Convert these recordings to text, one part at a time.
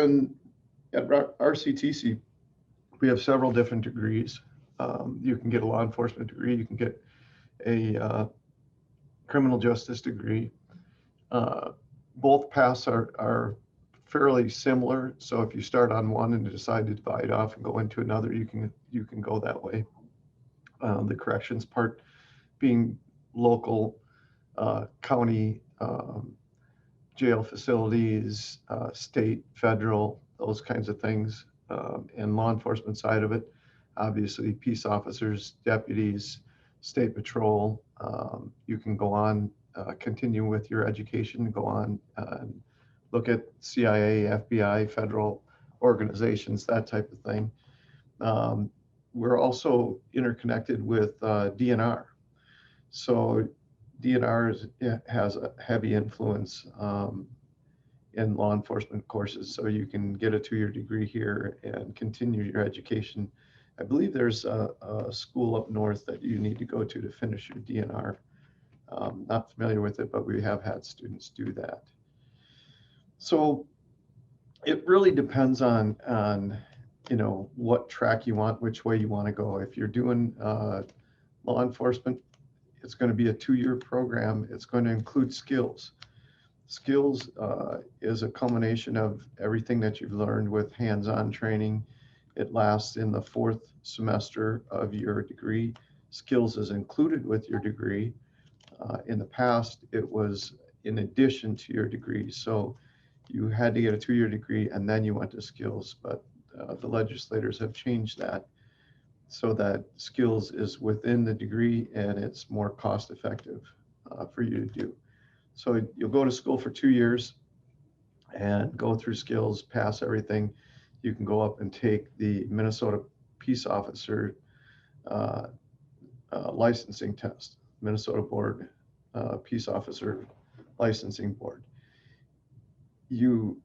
then at RCTC, we have several different degrees. You can get a law enforcement degree, you can get a criminal justice degree. Both paths are fairly similar. So if you start on one and decide to divide off and go into another, you can go that way. The corrections part being local, county, jail facilities, state, federal, those kinds of things. And law enforcement side of it, obviously peace officers, deputies, state patrol. You can go on, continue with your education, go on and look at CIA, FBI, federal organizations, that type of thing. We're also interconnected with DNR. So DNR has a heavy influence in law enforcement courses. So you can get a 2-year degree here and continue your education. I believe there's a school up north that you need to go to finish your DNR. Not familiar with it, but we have had students do that. So it really depends on what track you want, which way you want to go. If you're doing law enforcement, it's going to be a 2-year program. It's going to include skills. Skills is a culmination of everything that you've learned with hands-on training. It lasts in the 4th semester of your degree. Skills is included with your degree. In the past, it was in addition to your degree. So you had to get a 2-year degree and then you went to skills, but the legislators have changed that so that skills is within the degree and it's more cost effective for you to do. So you'll go to school for 2 years and go through skills, pass everything. You can go up and take the Minnesota Peace Officer licensing test, Minnesota Board Peace Officer Licensing Board. You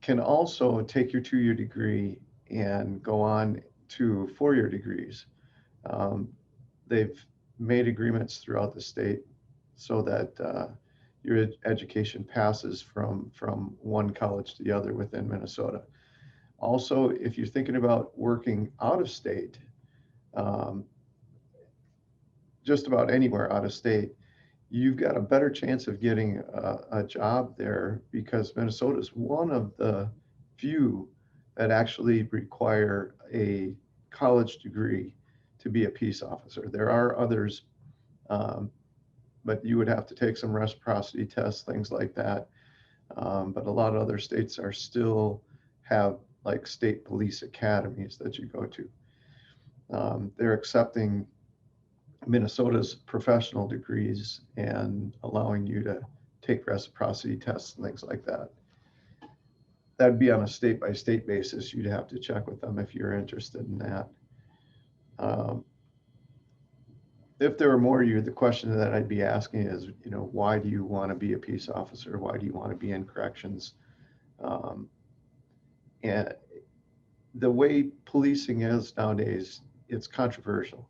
can also take your 2-year degree and go on to 4-year degrees. They've made agreements throughout the state so that your education passes from one college to the other within Minnesota. Also, if you're thinking about working out of state, just about anywhere out of state, you've got a better chance of getting a job there because Minnesota is one of the few that actually require a college degree to be a peace officer. There are others, but you would have to take some reciprocity tests, things like that. But a lot of other states are still have like state police academies that you go to. They're accepting Minnesota's professional degrees and allowing you to take reciprocity tests and things like that. That'd be on a state-by-state basis. You'd have to check with them if you're interested in that. If there were more of you, the question that I'd be asking is, why do you want to be a peace officer? Why do you want to be in corrections? And the way policing is nowadays, it's controversial.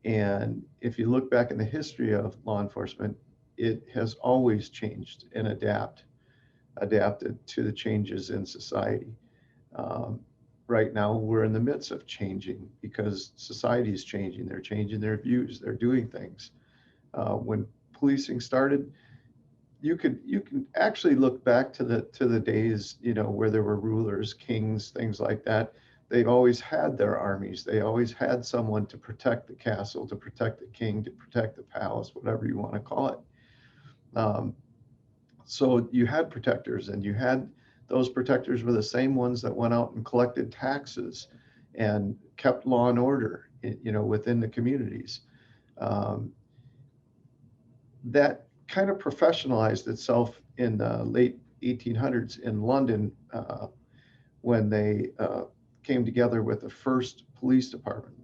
And if you look back in the history of law enforcement, it has always changed and adapted to the changes in society. Right now, we're in the midst of changing because society is changing. They're changing their views. They're doing things. When policing started, you can actually look back to the days, where there were rulers, kings, things like that. They've always had their armies. They always had someone to protect the castle, to protect the king, to protect the palace, whatever you want to call it. So you had protectors, and you had those protectors were the same ones that went out and collected taxes and kept law and order, within the communities. That kind of professionalized itself in the late 1800s in London when they came together with the first police department.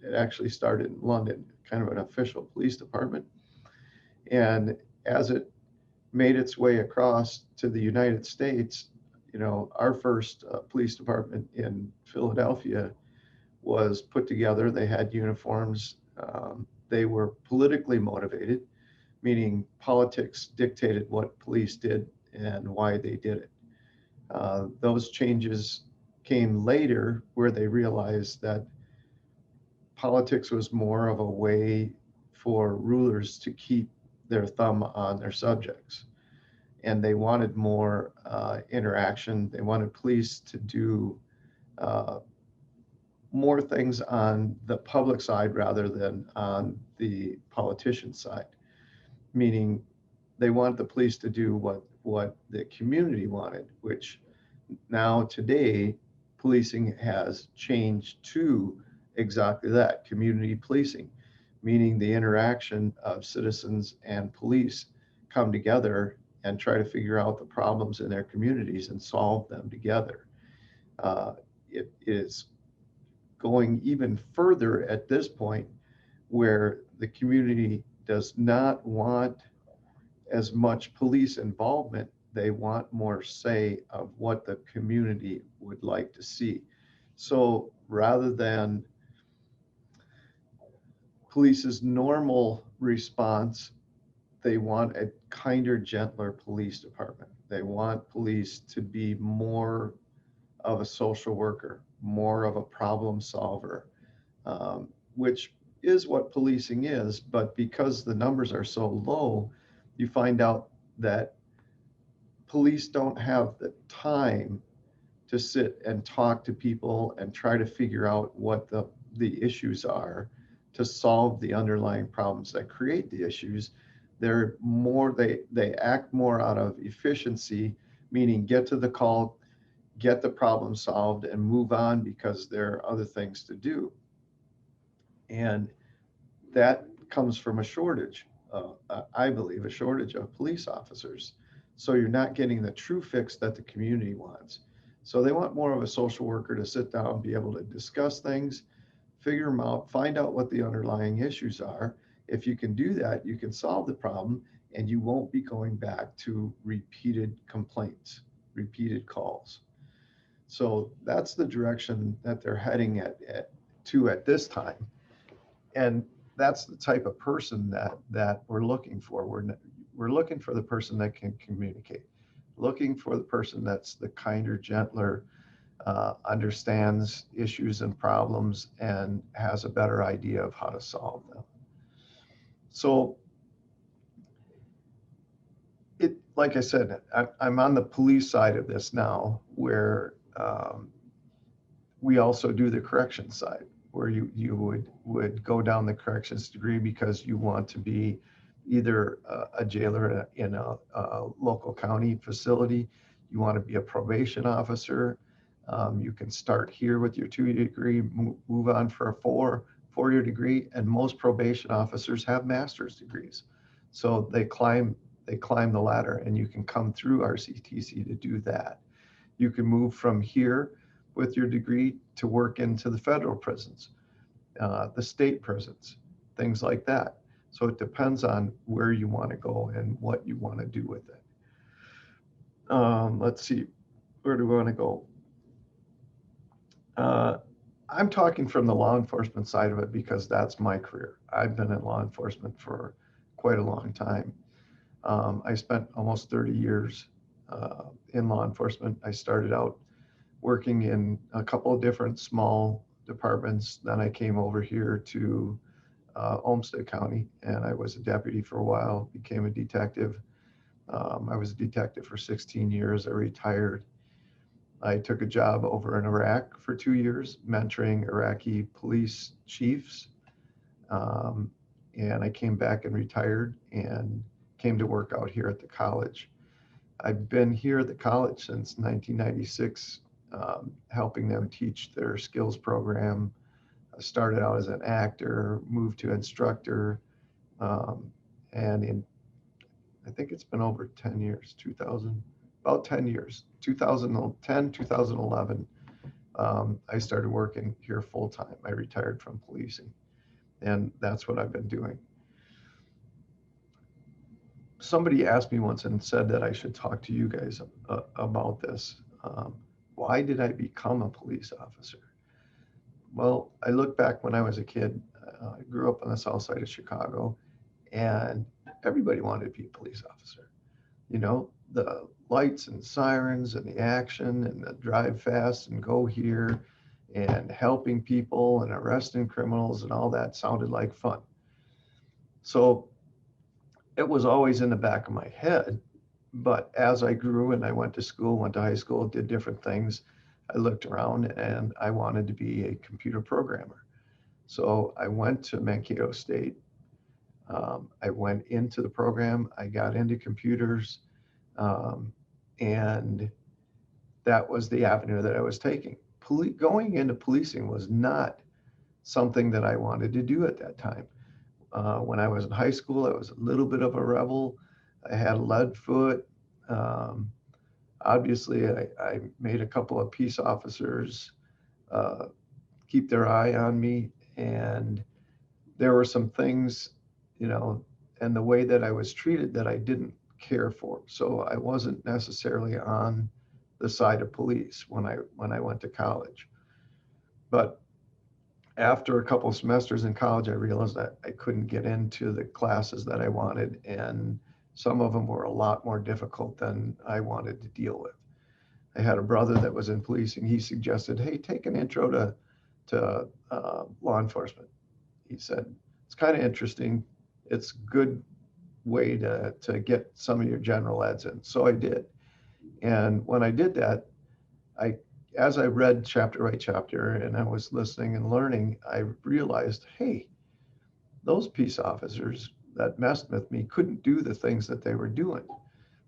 It actually started in London, kind of an official police department. And as it made its way across to the United States, our first police department in Philadelphia was put together. They had uniforms. They were politically motivated, meaning politics dictated what police did and why they did it. Those changes came later where they realized that politics was more of a way for rulers to keep their thumb on their subjects. And they wanted more interaction. They wanted police to do uh, more things on the public side rather than on the politician side, meaning they want the police to do what the community wanted, which now today policing has changed to exactly that, community policing, meaning the interaction of citizens and police come together and try to figure out the problems in their communities and solve them together. It is going even further at this point where the community does not want as much police involvement. They want more say of what the community would like to see. So rather than police's normal response, they want a kinder, gentler police department. They want police to be more of a social worker, more of a problem solver, which is what policing is. But because the numbers are so low, you find out that police don't have the time to sit and talk to people and try to figure out what the issues are to solve the underlying problems that create the issues. They act more out of efficiency, meaning get to the call, get the problem solved, and move on because there are other things to do. And that comes from a shortage, I believe, a shortage of police officers. So you're not getting the true fix that the community wants. So they want more of a social worker to sit down, be able to discuss things, figure them out, find out what the underlying issues are. If you can do that, you can solve the problem and you won't be going back to repeated complaints, repeated calls. So that's the direction that they're heading at this time. And that's the type of person that we're looking for. We're looking for the person that can communicate, looking for the person that's the kinder, gentler, understands issues and problems, and has a better idea of how to solve them. So like I said, I'm on the police side of this now, where we also do the corrections side, where you would go down the corrections degree because you want to be either a jailer in a local county facility, you want to be a probation officer. You can start here with your 2-year degree, move on for a 4-year degree, and most probation officers have master's degrees. So they climb the ladder, and you can come through RCTC to do that. You can move from here with your degree to work into the federal prisons, the state prisons, things like that. So it depends on where you want to go and what you want to do with it. Let's see, where do we want to go? I'm talking from the law enforcement side of it because that's my career. I've been in law enforcement for quite a long time. I spent almost 30 years in law enforcement. I started out working in a couple of different small departments. Then I came over here to Olmsted County, and I was a deputy for a while, became a detective. I was a detective for 16 years. I retired. I took a job over in Iraq for 2 years, mentoring Iraqi police chiefs. And I came back and retired and came to work out here at the college. I've been here at the college since 1996, helping them teach their skills program. I started out as an actor, moved to instructor, and I think it's been over 10 years, about 10 years, 2010, 2011, I started working here full time. I retired from policing, and that's what I've been doing. Somebody asked me once and said that I should talk to you guys about this. Why did I become a police officer? Well, I look back when I was a kid. I grew up on the south side of Chicago, and everybody wanted to be a police officer. You know, the lights and sirens and the action and the drive fast and go here and helping people and arresting criminals and all that sounded like fun. So it was always in the back of my head. But as I grew and I went to school, went to high school, did different things, I looked around and I wanted to be a computer programmer. So I went to Mankato State. I went into the program. I got into computers, um, and that was the avenue that I was taking. Going into policing was not something that I wanted to do at that time. When I was in high school, I was a little bit of a rebel. I had a lead foot. Um, Obviously, I made a couple of peace officers uh, keep their eye on me. And there were some things, you know, and the way that I was treated that I didn't care for. So I wasn't necessarily on the side of police when I went to college. But after a couple of semesters in college, I realized that I couldn't get into the classes that I wanted, and some of them were a lot more difficult than I wanted to deal with. I had a brother that was in policing. He suggested, "Hey, take an intro to law enforcement." He said, "It's kind of interesting. It's a good way to get some of your general eds in." So I did. And when I did that, I as I read chapter by chapter and I was listening and learning, I realized, hey, those peace officers that messed with me couldn't do the things that they were doing.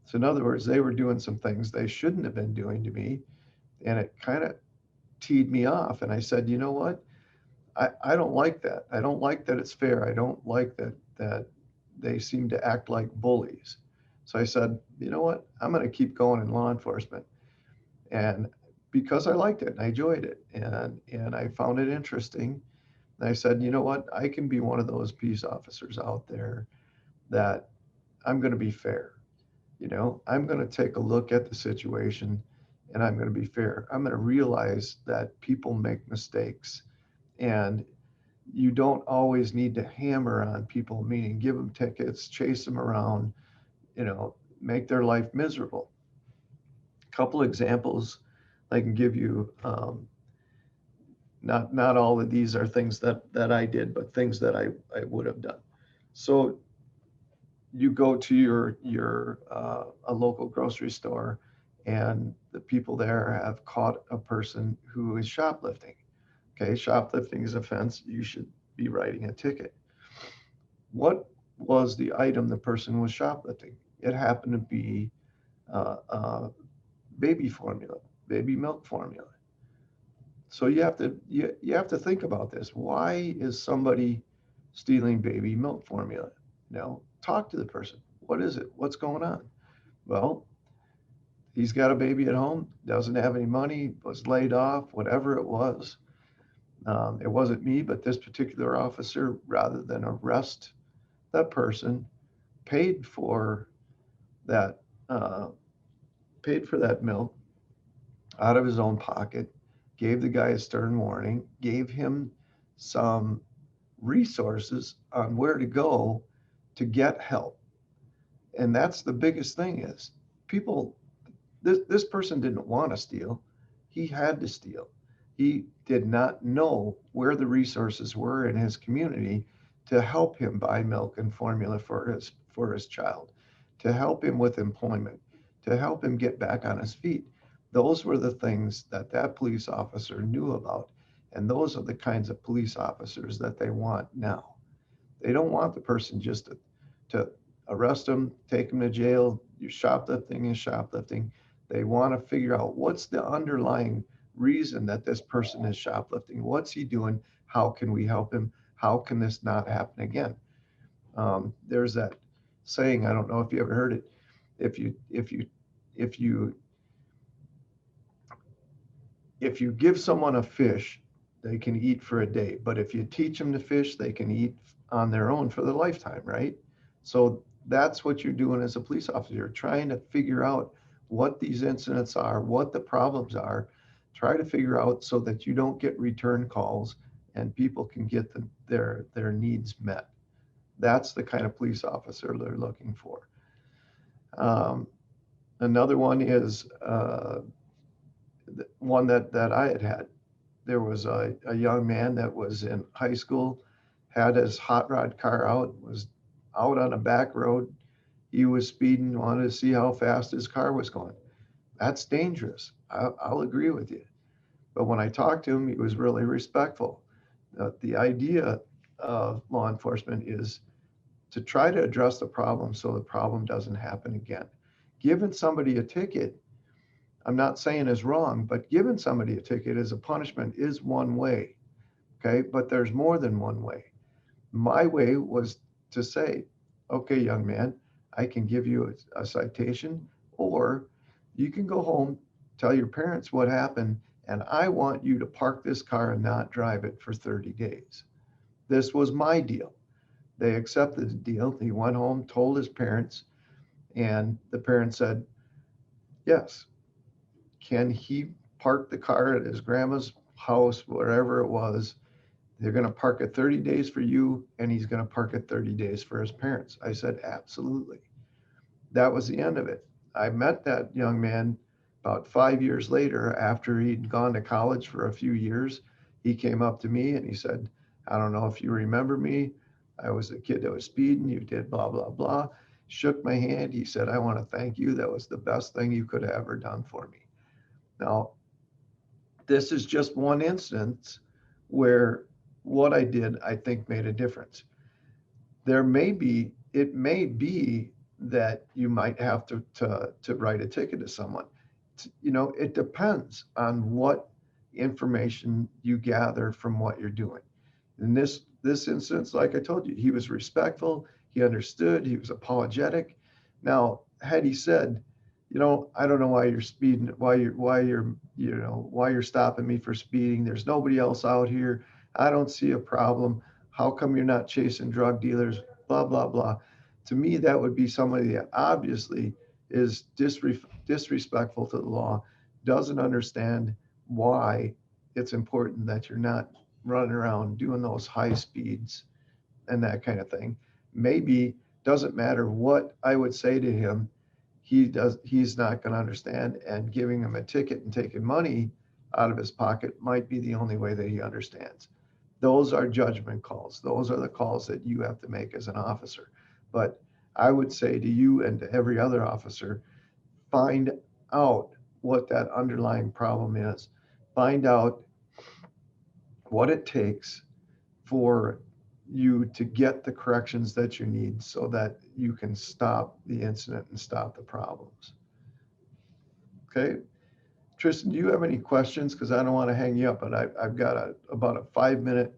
So in other words, they were doing some things they shouldn't have been doing to me, and it kind of teed me off. And I said, you know what? I don't like that. I don't like that it's fair. I don't like that they seem to act like bullies. So I said, you know what? I'm going to keep going in law enforcement. And because I liked it and I enjoyed it and I found it interesting, and I said, you know what? I can be one of those peace officers out there that I'm going to be fair. You know, I'm going to take a look at the situation and I'm going to be fair. I'm going to realize that people make mistakes, and you don't always need to hammer on people, meaning give them tickets, chase them around, you know, make their life miserable. A couple examples I can give you. Not all of these are things that I did, but things that I would have done. So you go to your a local grocery store, and the people there have caught a person who is shoplifting. Okay, shoplifting is offense. You should be writing a ticket. What was the item the person was shoplifting? It happened to be baby formula, baby milk formula. So you have to think about this. Why is somebody stealing baby milk formula? Now, talk to the person. What is it? What's going on? Well, he's got a baby at home, doesn't have any money, was laid off, whatever it was. It wasn't me, but this particular officer, rather than arrest that person, paid for that uh, paid for that milk out of his own pocket, gave the guy a stern warning, gave him some resources on where to go to get help. And that's the biggest thing is people, this person didn't want to steal. He had to steal. He did not know where the resources were in his community to help him buy milk and formula for his child, to help him with employment, to help him get back on his feet. Those were the things that that police officer knew about. And those are the kinds of police officers that they want now. They don't want the person just to arrest them, take them to jail. Your shoplifting is shoplifting. They want to figure out what's the underlying reason that this person is shoplifting. What's he doing? How can we help him? How can this not happen again? There's that saying. I don't know if you ever heard it. If you if you if you if you give someone a fish, they can eat for a day. But if you teach them to fish, they can eat on their own for their lifetime, right? So that's what you're doing as a police officer. You're trying to figure out what these incidents are, what the problems are, try to figure out so that you don't get return calls and people can get their needs met. That's the kind of police officer they're looking for. Um, Another one is one that I had had. There was a young man that was in high school, had his hot rod car out, was out on a back road. He was speeding, wanted to see how fast his car was going. That's dangerous. I'll agree with you. But when I talked to him, he was really respectful. The idea of law enforcement is to try to address the problem so the problem doesn't happen again. Giving somebody a ticket, I'm not saying is wrong, but giving somebody a ticket as a punishment is one way. Okay. But there's more than one way. My way was to say, okay, young man, I can give you a citation, or you can go home, tell your parents what happened, and I want you to park this car and not drive it for 30 days. This was my deal. They accepted the deal. He went home, told his parents, and the parents said, yes. Can he park the car at his grandma's house, wherever it was? They're going to park it 30 days for you, and he's going to park it 30 days for his parents. I said, absolutely. That was the end of it. I met that young man about 5 years later after he'd gone to college for a few years. He came up to me and he said, I don't know if you remember me. I was the kid that was speeding. You did blah, blah, blah. Shook my hand. He said, I want to thank you. That was the best thing you could have ever done for me. Now, this is just one instance where what I did, I think, made a difference. It may be that you might have to write a ticket to someone. It depends on what information you gather from what you're doing. In this instance, like I told you, he was respectful, he understood, he was apologetic. Now, had he said, I don't know why you're speeding, why you're stopping me for speeding. There's nobody else out here. I don't see a problem. How come you're not chasing drug dealers? Blah, blah, blah. To me, that would be somebody that obviously is disrespectful to the law, doesn't understand why it's important that you're not running around doing those high speeds and that kind of thing. Maybe doesn't matter what I would say to him, he's not going to understand, and giving him a ticket and taking money out of his pocket might be the only way that he understands. Those are judgment calls. Those are the calls that you have to make as an officer. But I would say to you and to every other officer, find out what that underlying problem is. Find out what it takes for you to get the corrections that you need so that you can stop the incident and stop the problems. Okay. Tristan, do you have any questions? Because I don't want to hang you up, but I've got about a 5-minute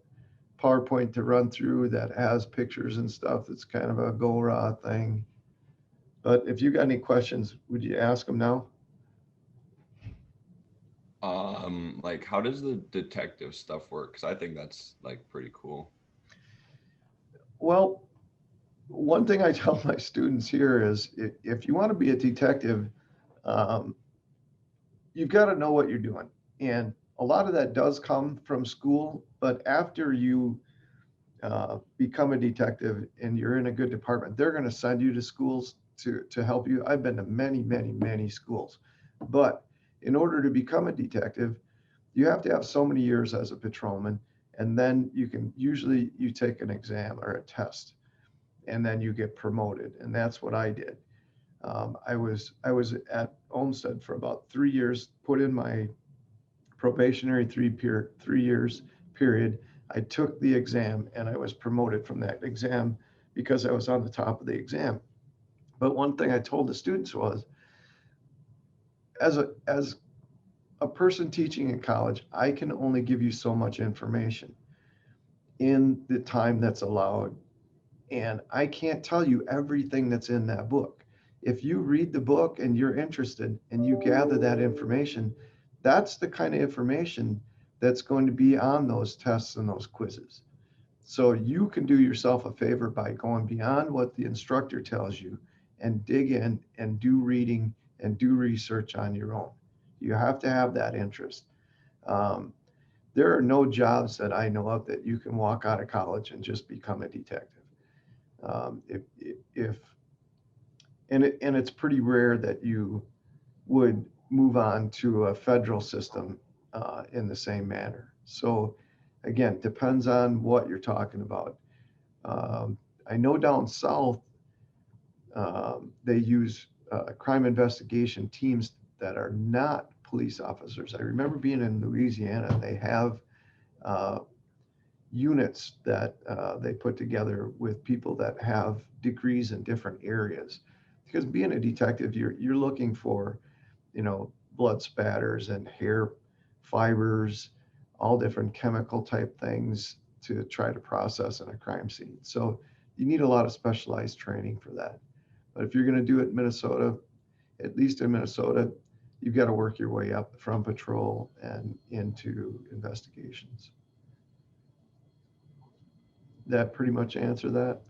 PowerPoint to run through that has pictures and stuff. It's kind of a go-raw thing. But if you got any questions, would you ask them now? Like, how does the detective stuff work? Because I think that's like pretty cool. Well, one thing I tell my students here is if you want to be a detective, um, you've got to know what you're doing. And a lot of that does come from school, but after you become a detective and you're in a good department, they're going to send you to schools to help you. I've been to many, many, many schools. But in order to become a detective, you have to have so many years as a patrolman, and then you take an exam or a test, and then you get promoted. And that's what I did. I was at Olmsted for about 3 years, put in my probationary 3 years period. I took the exam and I was promoted from that exam because I was on the top of the exam. But one thing I told the students was, as a person teaching in college, I can only give you so much information in the time that's allowed. And I can't tell you everything that's in that book. If you read the book and you're interested and you gather that information, that's the kind of information that's going to be on those tests and those quizzes. So you can do yourself a favor by going beyond what the instructor tells you and dig in and do reading and do research on your own. You have to have that interest. Um, there are no jobs that I know of that you can walk out of college and just become a detective. If and it's pretty rare that would move on to a federal system in the same manner. So again, depends on what you're talking about. I know down south, they use crime investigation teams that are not police officers. I remember being in Louisiana, they have units that they put together with people that have degrees in different areas. Because being a detective, you're looking for, blood spatters and hair fibers, all different chemical type things to try to process in a crime scene. So you need a lot of specialized training for that. But if you're going to do it in Minnesota, at least in Minnesota, you've got to work your way up from patrol and into investigations. That pretty much answer that?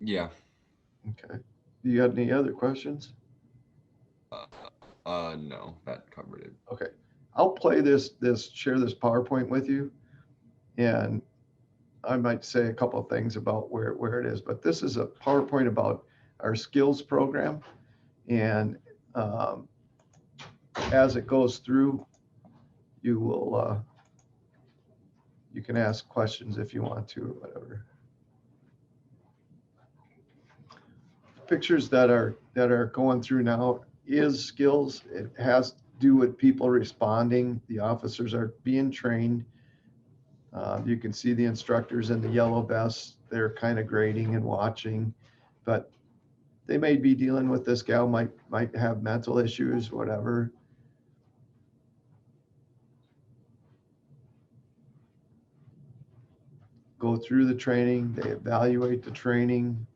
Yeah. Okay. You got any other questions? No, that covered it. Okay. I'll play share this PowerPoint with you, and I might say a couple of things about where it is, but this is a PowerPoint about our skills program. And as it goes through, you will, you can ask questions if you want to, or whatever. Pictures that are going through now is skills. It has to do with people responding. The officers are being trained. You can see the instructors in the yellow vests. They're kind of grading and watching, but they may be dealing with this gal, might have mental issues, whatever. Go through the training. They evaluate the training.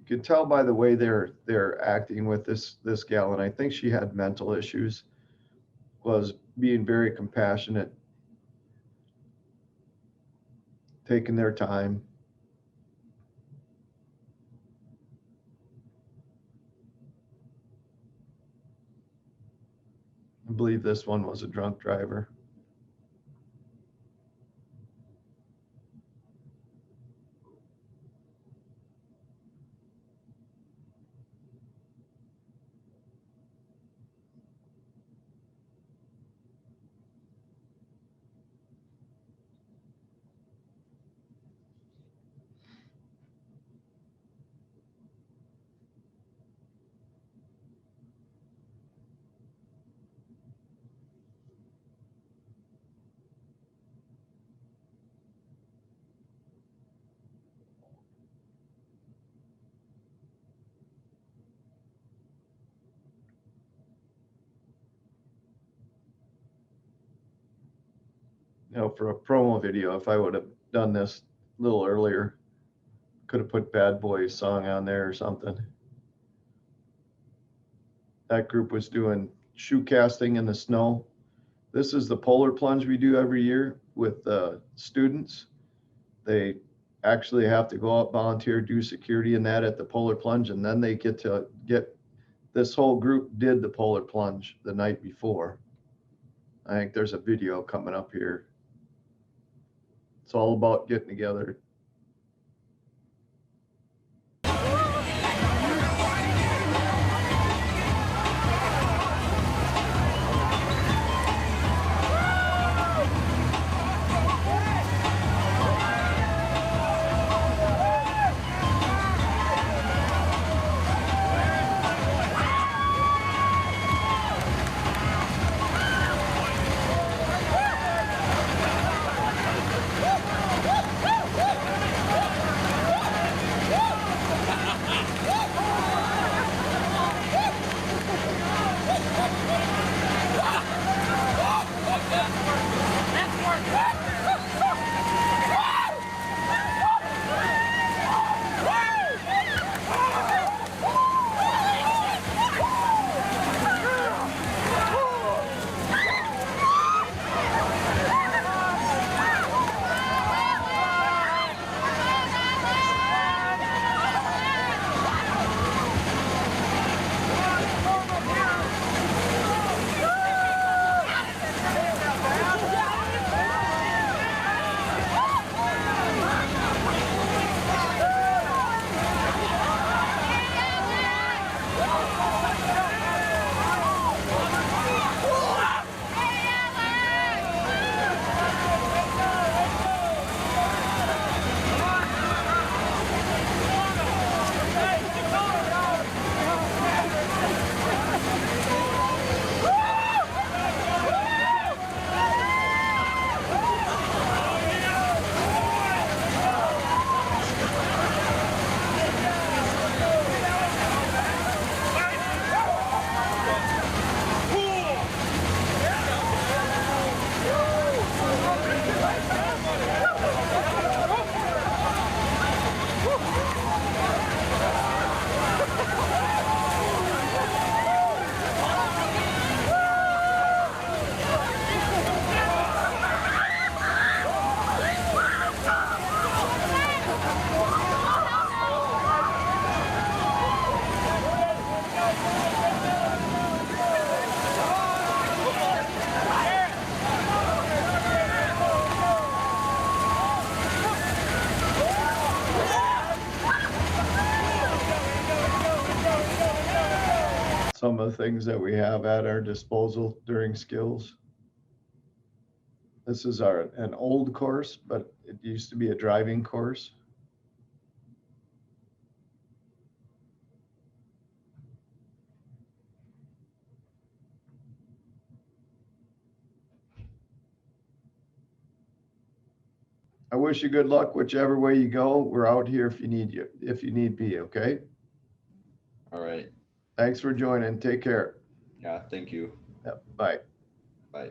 You can tell by the way they're acting with this gal, and I think she had mental issues, was being very compassionate, taking their time. I believe this one was a drunk driver. For a promo video, if I would have done this a little earlier, could have put Bad Boys song on there or something. That group was doing shoe casting in the snow. This is the polar plunge we do every year with students. They actually have to go out, volunteer, do security in that at the polar plunge, and then they get this whole group did the polar plunge the night before. I think there's a video coming up here. It's all about getting together. some of the things that we have at our disposal during skills. This is an old course, but it used to be a driving course. I wish you good luck whichever way you go. We're out here if you need be, okay? All right. Thanks for joining. Take care. Yeah, thank you. Yep, bye. Bye.